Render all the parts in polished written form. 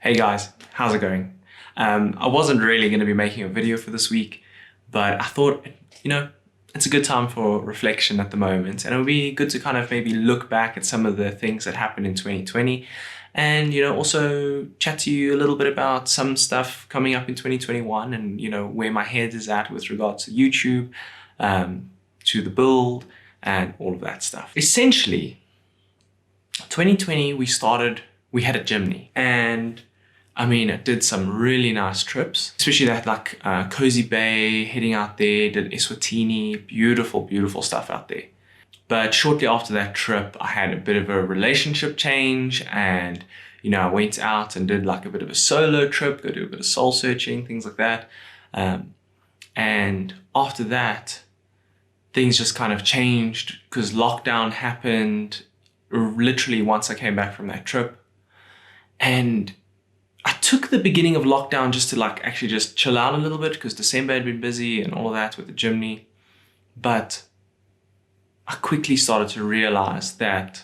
Hey guys, how's it going? I wasn't really going to be making a video for this week, but I thought, it's a good time for reflection at the moment, and it would be good to kind of maybe look back at some of the things that happened in 2020 and, also chat to you a little bit about some stuff coming up in 2021 and, where my head is at with regards to YouTube, to the build and all of that stuff. Essentially, 2020 we had a Jimny, and I mean, I did some really nice trips, especially that Cozy Bay, heading out there, did Eswatini, beautiful, beautiful stuff out there. But shortly after that trip, I had a bit of a relationship change, and, I went out and did like a bit of a solo trip, go do a bit of soul searching, things like that. And after that, things just kind of changed because lockdown happened literally once I came back from that trip. And I took the beginning of lockdown just to actually just chill out a little bit because December had been busy and all of that with the Jimny. But I quickly started to realize that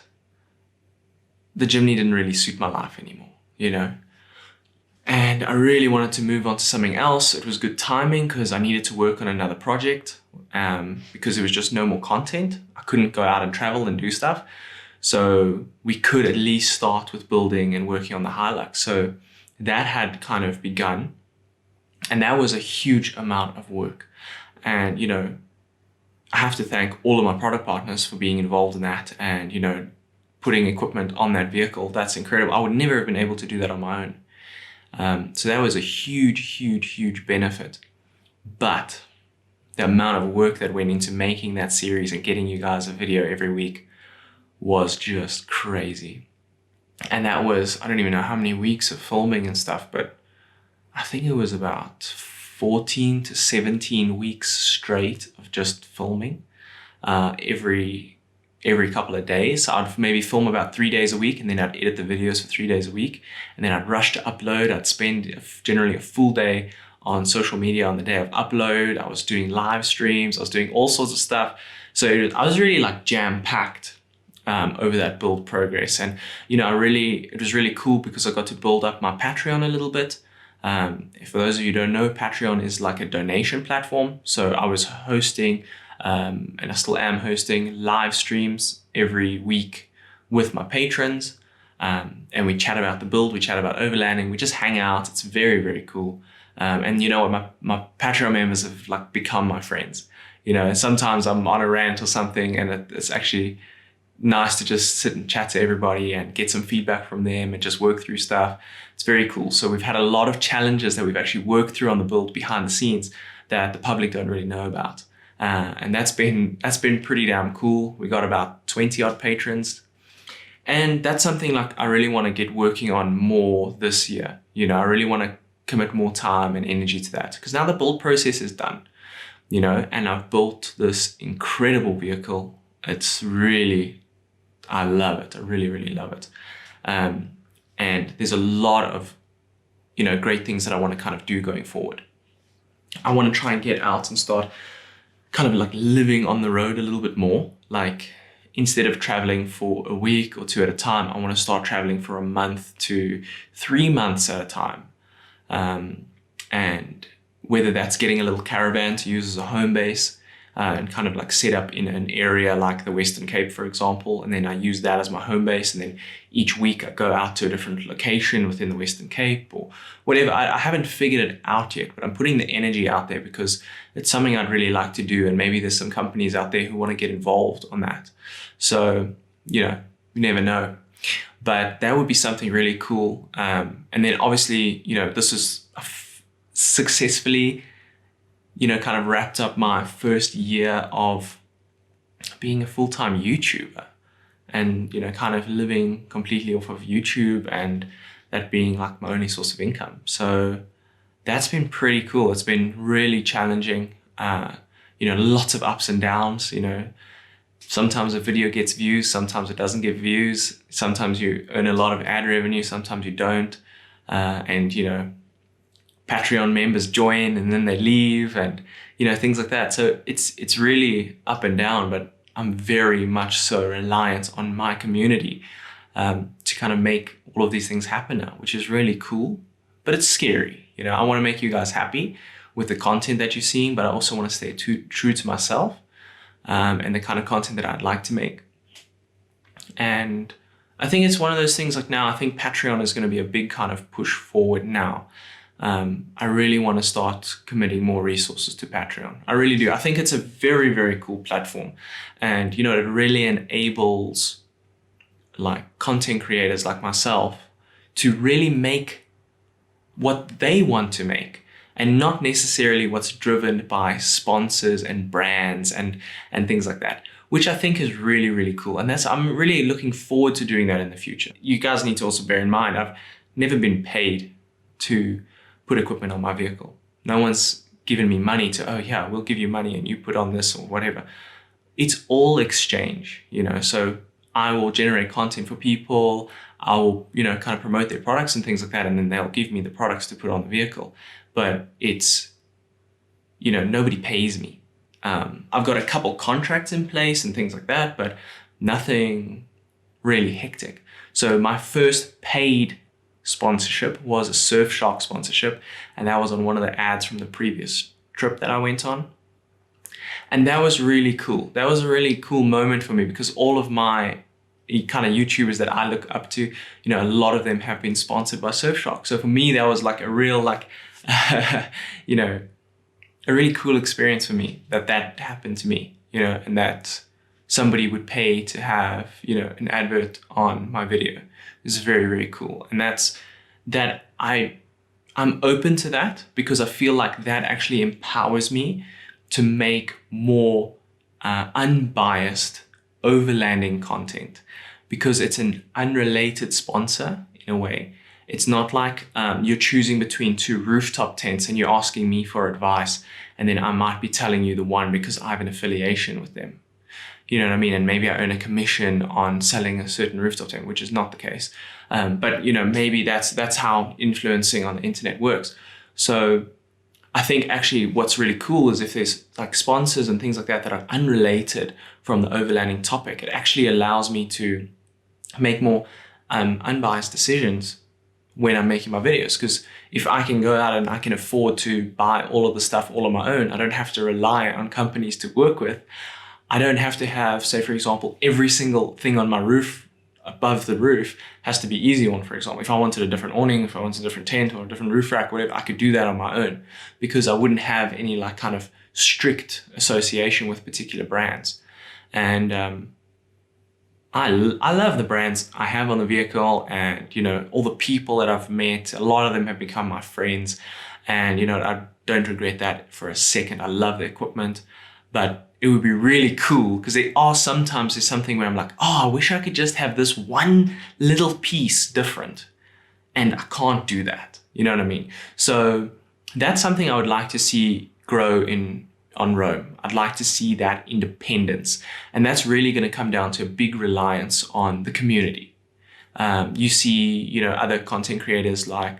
the Jimny didn't really suit my life anymore, And I really wanted to move on to something else. It was good timing because I needed to work on another project because there was just no more content. I couldn't go out and travel and do stuff. So we could at least start with building and working on the Hilux. So that had kind of begun, and that was a huge amount of work. And, I have to thank all of my product partners for being involved in that and, putting equipment on that vehicle. That's incredible. I would never have been able to do that on my own. So that was a huge, huge, huge benefit. But the amount of work that went into making that series and getting you guys a video every week was just crazy. And that was, I don't even know how many weeks of filming and stuff, but I think it was about 14 to 17 weeks straight of just filming every couple of days. So I'd maybe film about 3 days a week, and then I'd edit the videos for 3 days a week, and then I'd rush to upload. I'd spend generally a full day on social media on the day of upload. I was doing live streams. I was doing all sorts of stuff. So I was really jam-packed over that build progress. And, it was really cool because I got to build up my Patreon a little bit. For those of you who don't know, Patreon is like a donation platform. So I was hosting, and I still am hosting, live streams every week with my patrons. And we chat about the build, we chat about overlanding, we just hang out. It's very, very cool. And you know what, my Patreon members have become my friends. Sometimes I'm on a rant or something, and it's actually nice to just sit and chat to everybody and get some feedback from them and just work through stuff. It's very cool. So we've had a lot of challenges that we've actually worked through on the build behind the scenes that the public don't really know about. And that's been pretty damn cool. We got about 20 odd patrons. And that's something I really want to get working on more this year. I really want to commit more time and energy to that because now the build process is done, and I've built this incredible vehicle. It's really, I love it. I really, really love it. And there's a lot of, great things that I want to kind of do going forward. I want to try and get out and start kind of living on the road a little bit more. Instead of traveling for a week or two at a time, I want to start traveling for a month to 3 months at a time. And whether that's getting a little caravan to use as a home base, and kind of set up in an area like the Western Cape, for example, and then I use that as my home base, and then each week I go out to a different location within the Western Cape or whatever. I haven't figured it out yet, but I'm putting the energy out there because it's something I'd really like to do, and maybe there's some companies out there who want to get involved on that. So, you never know. But that would be something really cool. And then obviously, this is successfully kind of wrapped up my first year of being a full-time YouTuber and, kind of living completely off of YouTube and that being my only source of income. So that's been pretty cool. It's been really challenging. Lots of ups and downs, Sometimes a video gets views, sometimes it doesn't get views. Sometimes you earn a lot of ad revenue, sometimes you don't. And, Patreon members join and then they leave and, things like that. So it's really up and down, but I'm very much so reliant on my community to kind of make all of these things happen now, which is really cool, but it's scary. You know, I want to make you guys happy with the content that you're seeing, but I also want to stay true to myself and the kind of content that I'd like to make. And I think it's one of those things like now, I think Patreon is going to be a big kind of push forward now. I really want to start committing more resources to Patreon. I really do. I think it's a very, very cool platform. And, you know, it really enables like content creators like myself to really make what they want to make and not necessarily what's driven by sponsors and brands and things like that, which I think is really, really cool. And I'm really looking forward to doing that in the future. You guys need to also bear in mind, I've never been paid to put equipment on my vehicle. No one's given me money to, oh yeah, we'll give you money and you put on this or whatever. It's all exchange, you know, so I will generate content for people. I will, you know, kind of promote their products and things like that. And then they'll give me the products to put on the vehicle. But it's, you know, nobody pays me. I've got a couple contracts in place and things like that, but nothing really hectic. So my first paid sponsorship was a Surfshark sponsorship, and that was on one of the ads from the previous trip that I went on. And that was really cool. That was a really cool moment for me because all of my kind of YouTubers that I look up to, you know, a lot of them have been sponsored by Surfshark. So for me, that was like a real, like, you know, a really cool experience for me that happened to me, you know, and that somebody would pay to have, you know, an advert on my video. It's very, very cool. And I'm open to that because I feel like that actually empowers me to make more unbiased overlanding content because it's an unrelated sponsor in a way. It's not like you're choosing between two rooftop tents and you're asking me for advice, and then I might be telling you the one because I have an affiliation with them. You know what I mean? And maybe I earn a commission on selling a certain rooftop tent, which is not the case. But you know, maybe that's how influencing on the internet works. So I think actually what's really cool is if there's like sponsors and things like that are unrelated from the overlanding topic, it actually allows me to make more unbiased decisions when I'm making my videos. Because if I can go out and I can afford to buy all of the stuff all on my own, I don't have to rely on companies to work with. I don't have to have, say, for example, every single thing on my roof, above the roof, has to be easy on, for example. If I wanted a different awning, if I wanted a different tent or a different roof rack, whatever, I could do that on my own because I wouldn't have any like kind of strict association with particular brands. And I love the brands I have on the vehicle, and, you know, all the people that I've met, a lot of them have become my friends. And, you know, I don't regret that for a second. I love the equipment, but it would be really cool because sometimes there's something where I'm like, oh, I wish I could just have this one little piece different. And I can't do that. You know what I mean? So that's something I would like to see grow on Roam. I'd like to see that independence. And that's really going to come down to a big reliance on the community. You see, you know, other content creators like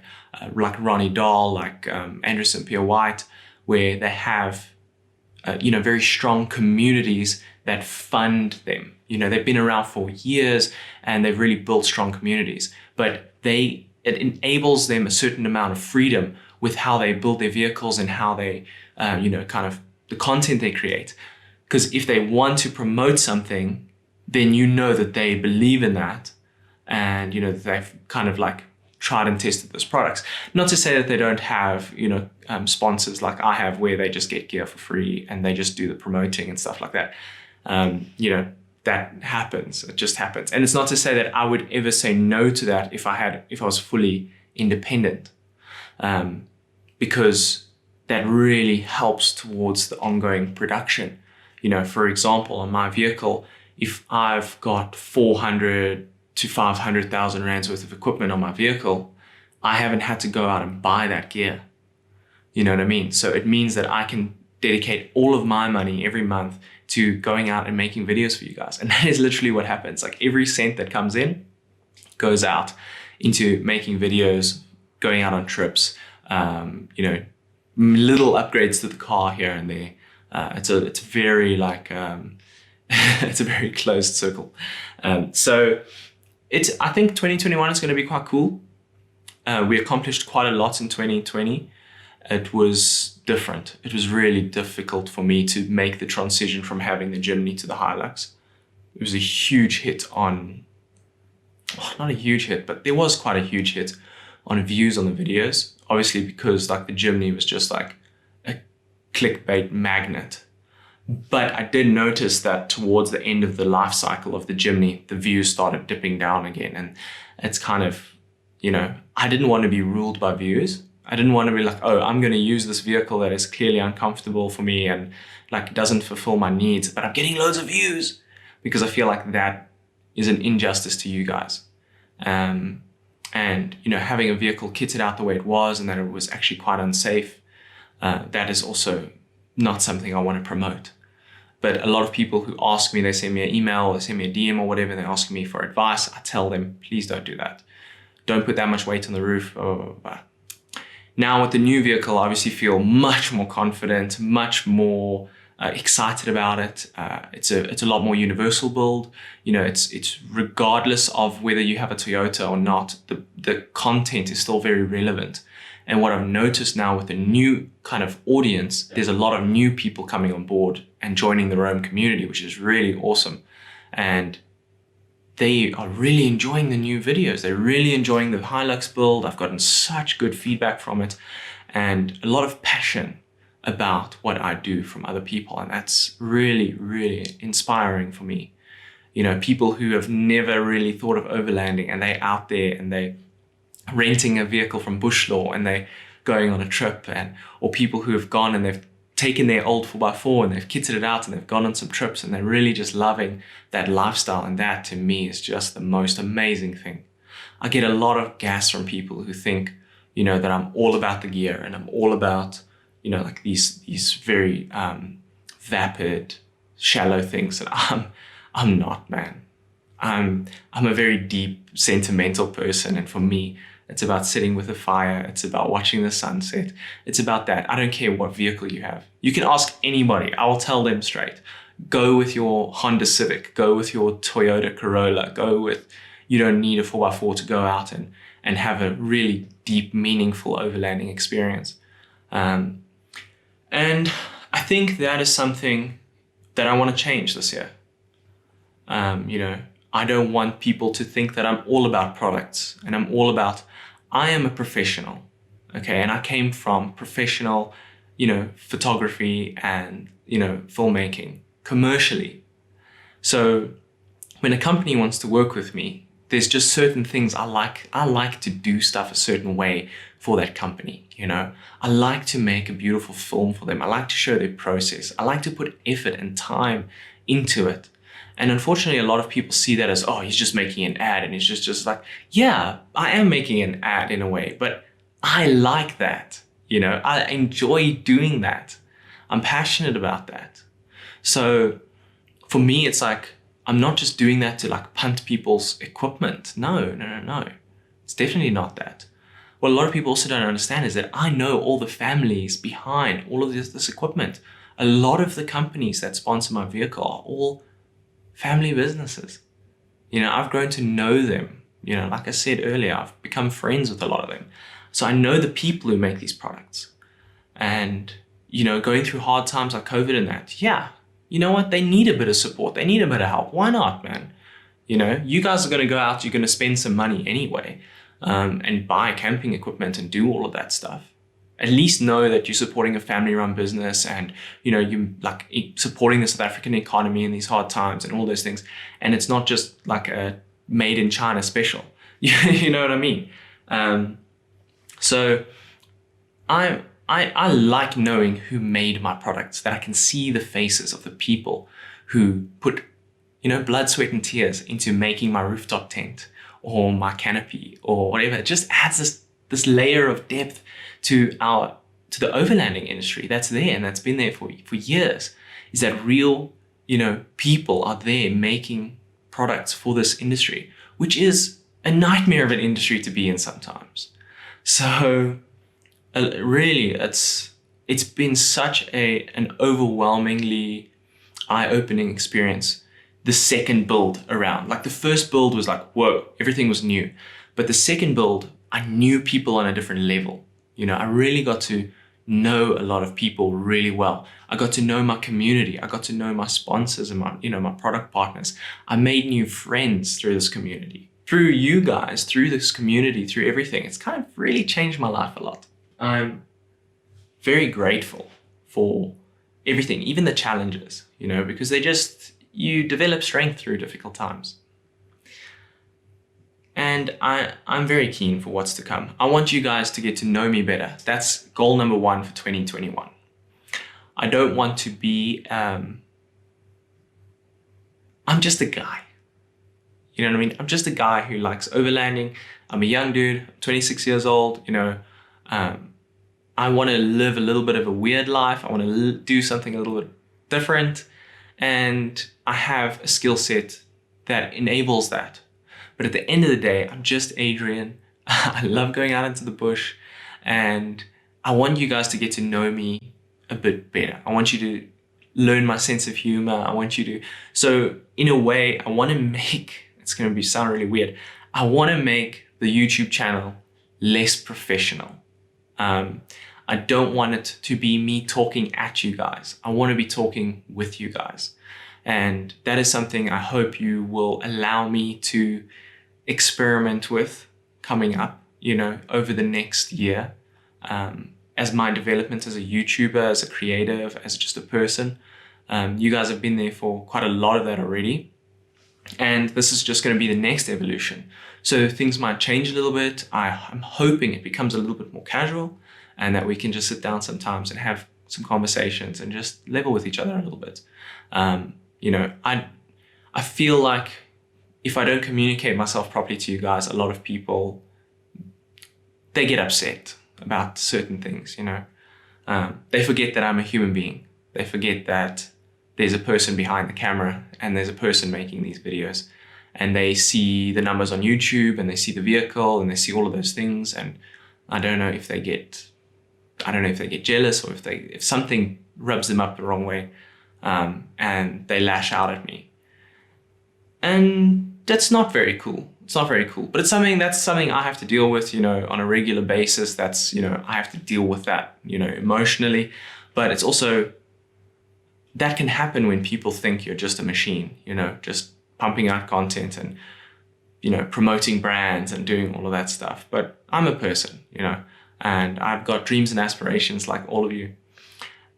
Ronnie Dahl, like Andrew St. Pierre White, where they have you know, very strong communities that fund them. You know, they've been around for years and they've really built strong communities, but it enables them a certain amount of freedom with how they build their vehicles and how they, you know, kind of the content they create. Because if they want to promote something, then you know that they believe in that and, you know, they've kind of like tried and tested those products. Not to say that they don't have, you know, sponsors like I have where they just get gear for free and they just do the promoting and stuff like that. You know, that happens. It just happens. And it's not to say that I would ever say no to that if I was fully independent, because that really helps towards the ongoing production. You know, for example, on my vehicle, if I've got 400 to 500,000 rands worth of equipment on my vehicle, I haven't had to go out and buy that gear. You know what I mean? So it means that I can dedicate all of my money every month to going out and making videos for you guys. And that is literally what happens. Like every cent that comes in goes out into making videos, going out on trips, you know, little upgrades to the car here and there. It's very like, it's a very closed circle. So I think 2021 is going to be quite cool. We accomplished quite a lot in 2020. It was different. It was really difficult for me to make the transition from having the Jimny to the Hilux. It was a huge hit on, well, not a huge hit, but there was quite a huge hit on views on the videos. Obviously, because like the Jimny was just like a clickbait magnet. But I did notice that towards the end of the life cycle of the Jimny, the views started dipping down again. And it's kind of, I didn't want to be ruled by views. I didn't want to be like, oh, I'm going to use this vehicle that is clearly uncomfortable for me and like doesn't fulfill my needs, but I'm getting loads of views, because I feel like that is an injustice to you guys. And, having a vehicle kitted out the way it was and that it was actually quite unsafe, that is also not something I want to promote. But a lot of people who ask me, they send me an email, they send me a DM or whatever, and they're asking me for advice. I tell them, please don't do that. Don't put that much weight on the roof. Blah, blah, blah. Now with the new vehicle, I obviously feel much more confident, much more excited about it. It's a lot more universal build. It's regardless of whether you have a Toyota or not, the content is still very relevant. And what I've noticed now with the new kind of audience, there's a lot of new people coming on board and joining the Roam community, which is really awesome. And they are really enjoying the new videos. They're really enjoying the Hilux build. I've gotten such good feedback from it and a lot of passion about what I do from other people. And that's really, really inspiring for me. People who have never really thought of overlanding and they're out there and they renting a vehicle from Bushlaw and they're going on a trip, or people who have gone and they've taken their old 4x4 and they've kitted it out and they've gone on some trips and they're really just loving that lifestyle. And that to me is just the most amazing thing. I get a lot of gas from people who think, that I'm all about the gear and I'm all about, like these very vapid, shallow things that I'm not, man. I'm a very deep, sentimental person, and for me, it's about sitting with a fire. It's about watching the sunset. It's about that. I don't care what vehicle you have. You can ask anybody. I will tell them straight. Go with your Honda Civic. Go with your Toyota Corolla. You don't need a 4x4 to go out and have a really deep, meaningful overlanding experience. And I think that is something that I want to change this year. I don't want people to think that I'm all about products and I am a professional, okay? And I came from professional, photography and, filmmaking commercially. So when a company wants to work with me, there's just certain things I like to do stuff a certain way for that company, I like to make a beautiful film for them. I like to show their process. I like to put effort and time into it. And unfortunately, a lot of people see that as, oh, he's just making an ad. And it's just like, yeah, I am making an ad in a way, but I like that. I enjoy doing that. I'm passionate about that. So for me, it's like, I'm not just doing that to like punt people's equipment. No. It's definitely not that. What a lot of people also don't understand is that I know all the families behind all of this equipment. A lot of the companies that sponsor my vehicle are all family businesses. I've grown to know them. Like I said earlier, I've become friends with a lot of them. So I know the people who make these products. And, going through hard times like COVID and that, yeah, you know what? They need a bit of support. They need a bit of help. Why not, man? You guys are going to go out, you're going to spend some money anyway, and buy camping equipment and do all of that stuff. At least know that you're supporting a family-run business and, you're like supporting the South African economy in these hard times and all those things. And it's not just like a made in China special. You know what I mean? So I like knowing who made my products, that I can see the faces of the people who put, blood, sweat, and tears into making my rooftop tent or my canopy or whatever. It just adds this layer of depth to the overlanding industry that's there and that's been there for years, is that real, people are there making products for this industry, which is a nightmare of an industry to be in sometimes. So really, it's been such an overwhelmingly eye-opening experience the second build around. Like the first build was like, whoa, everything was new. But the second build, I knew people on a different level. You know, I really got to know a lot of people really well. I got to know my community. I got to know my sponsors and my product partners. I made new friends through this community, through you guys, through this community, through everything. It's kind of really changed my life a lot. I'm very grateful for everything, even the challenges, because you develop strength through difficult times. And I'm very keen for what's to come. I want you guys to get to know me better. That's goal number 1 for 2021. I don't want to be, I'm just a guy. You know what I mean? I'm just a guy who likes overlanding. I'm a young dude, 26 years old, I want to live a little bit of a weird life. I want to do something a little bit different. And I have a skill set that enables that. But at the end of the day, I'm just Adrian. I love going out into the bush. And I want you guys to get to know me a bit better. I want you to learn my sense of humor. So in a way, I want to make, it's going to sound really weird. I want to make the YouTube channel less professional. I don't want it to be me talking at you guys. I want to be talking with you guys. And that is something I hope you will allow me to experiment with coming up, over the next year, as my development as a YouTuber, as a creative, as just a person. You guys have been there for quite a lot of that already. And this is just going to be the next evolution. So things might change a little bit. I'm hoping it becomes a little bit more casual and that we can just sit down sometimes and have some conversations and just level with each other a little bit. I feel like if I don't communicate myself properly to you guys, a lot of people, they get upset about certain things, They forget that I'm a human being. They forget that there's a person behind the camera and there's a person making these videos. And they see the numbers on YouTube and they see the vehicle and they see all of those things. And I don't know if they get jealous or if something rubs them up the wrong way, and they lash out at me. And that's not very cool. It's not very cool, but that's something I have to deal with, on a regular basis. I have to deal with that, emotionally, but it's also, that can happen when people think you're just a machine, just pumping out content and, promoting brands and doing all of that stuff. But I'm a person, and I've got dreams and aspirations like all of you.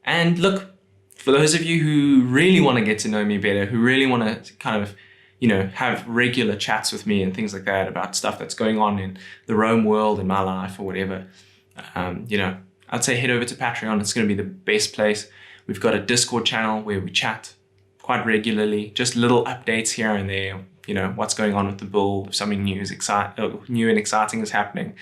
And look, for those of you who really want to get to know me better, who really want to kind of, have regular chats with me and things like that about stuff that's going on in the Rome world, in my life or whatever, I'd say head over to Patreon. It's going to be the best place. We've got a Discord channel where we chat quite regularly, just little updates here and there, what's going on with the build, if something new and exciting is happening,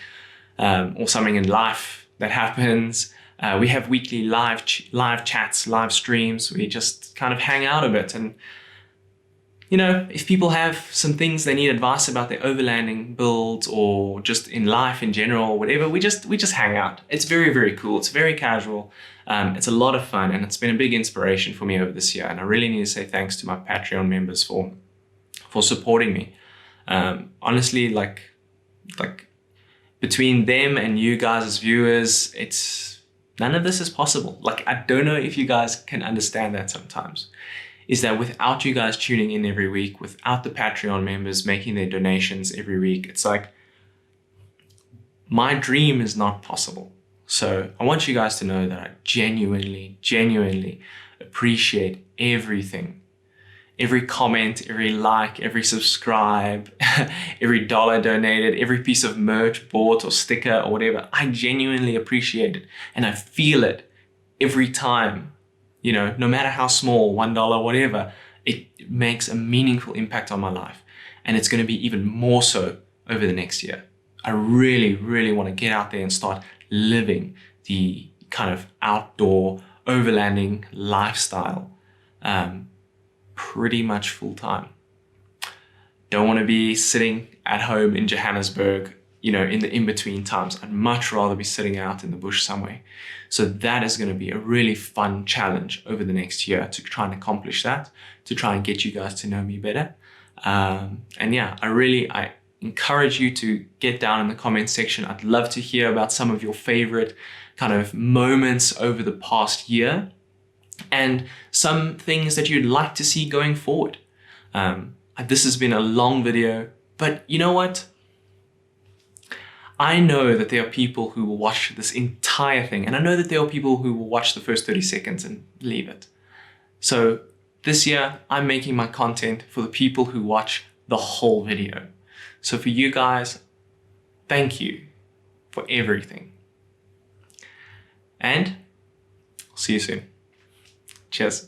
or something in life that happens. We have weekly live chats, live streams. We just kind of hang out a bit. And, if people have some things they need advice about their overlanding builds or just in life in general or whatever, we just hang out. It's very, very cool. It's very casual. It's a lot of fun, and it's been a big inspiration for me over this year. And I really need to say thanks to my Patreon members for supporting me. Honestly, like between them and you guys as viewers, none of this is possible. Like, I don't know if you guys can understand that sometimes, is that without you guys tuning in every week, without the Patreon members making their donations every week, it's like my dream is not possible. So I want you guys to know that I genuinely, genuinely appreciate everything. Every comment, every like, every subscribe, every dollar donated, every piece of merch bought or sticker or whatever. I genuinely appreciate it. And I feel it every time, no matter how small, $1, whatever, it makes a meaningful impact on my life. And it's going to be even more so over the next year. I really, really want to get out there and start living the kind of outdoor overlanding lifestyle, pretty much full time. Don't want to be sitting at home in Johannesburg you know, in the in-between times. I'd much rather be sitting out in the bush somewhere. So that is going to be a really fun challenge over the next year to try and accomplish that, to try and get you guys to know me better. And yeah, I encourage you to get down in the comment section. I'd love to hear about some of your favorite kind of moments over the past year and some things that you'd like to see going forward. This has been a long video, but you know what? I know that there are people who will watch this entire thing, and I know that there are people who will watch the first 30 seconds and leave it. So this year, I'm making my content for the people who watch the whole video. So for you guys, thank you for everything. And I'll see you soon. Cheers.